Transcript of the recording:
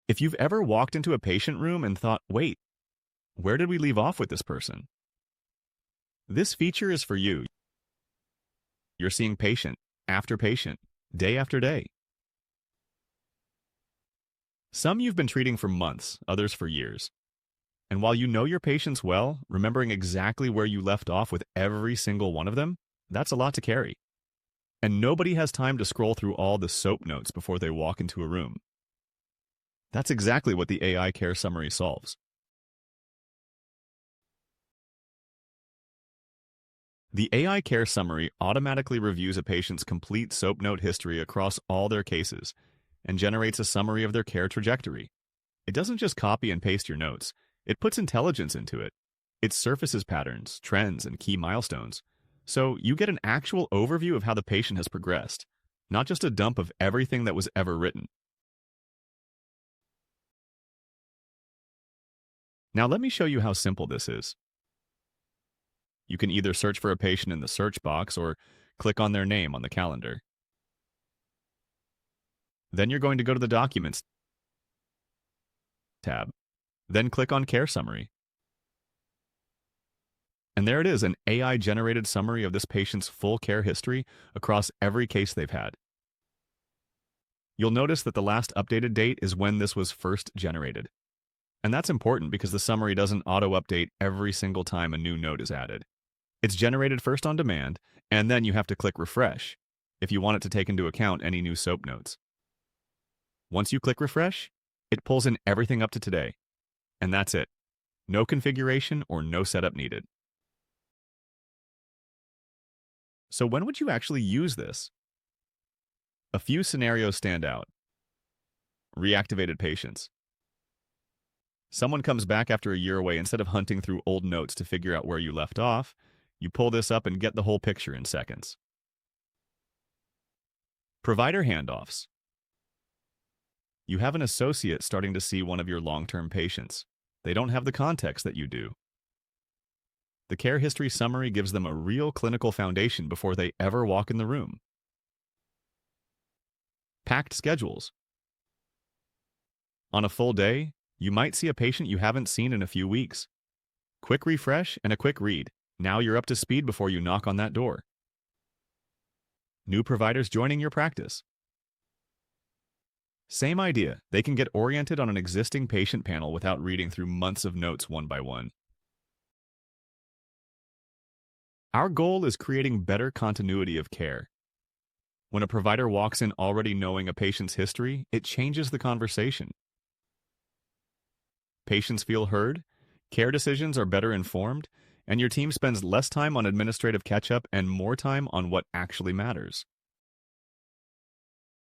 If you've ever walked into a patient room and thought, wait, where did we leave off with this person? This feature is for you. You're seeing patient after patient, day after day. Some you've been treating for months, others for years. And while you know your patients well, remembering exactly where you left off with every single one of them, that's a lot to carry. And nobody has time to scroll through all the SOAP notes before they walk into a room. That's exactly what the AI Care Summary solves. The AI Care Summary automatically reviews a patient's complete SOAP note history across all their cases and generates a summary of their care trajectory. It doesn't just copy and paste your notes. It puts intelligence into it. It surfaces patterns, trends, and key milestones. So you get an actual overview of how the patient has progressed, not just a dump of everything that was ever written. Now let me show you how simple this is. You can either search for a patient in the search box or click on their name on the calendar. Then you're going to go to the Documents tab. Then click on Care Summary. And there it is, an AI-generated summary of this patient's full care history across every case they've had. You'll notice that the last updated date is when this was first generated. And that's important because the summary doesn't auto-update every single time a new note is added. It's generated first on demand, and then you have to click Refresh if you want it to take into account any new SOAP notes. Once you click Refresh, it pulls in everything up to today. And that's it. No configuration or no setup needed. So when would you actually use this? A few scenarios stand out. Reactivated patients. Someone comes back after a year away. Instead of hunting through old notes to figure out where you left off, you pull this up and get the whole picture in seconds. Provider handoffs. You have an associate starting to see one of your long-term patients. They don't have the context that you do. The care history summary gives them a real clinical foundation before they ever walk in the room. Packed schedules. On a full day, you might see a patient you haven't seen in a few weeks. Quick refresh and a quick read. Now you're up to speed before you knock on that door. New providers joining your practice. Same idea. They can get oriented on an existing patient panel without reading through months of notes one by one. Our goal is creating better continuity of care. When a provider walks in already knowing a patient's history, it changes the conversation. Patients feel heard, care decisions are better informed, and your team spends less time on administrative catch-up and more time on what actually matters.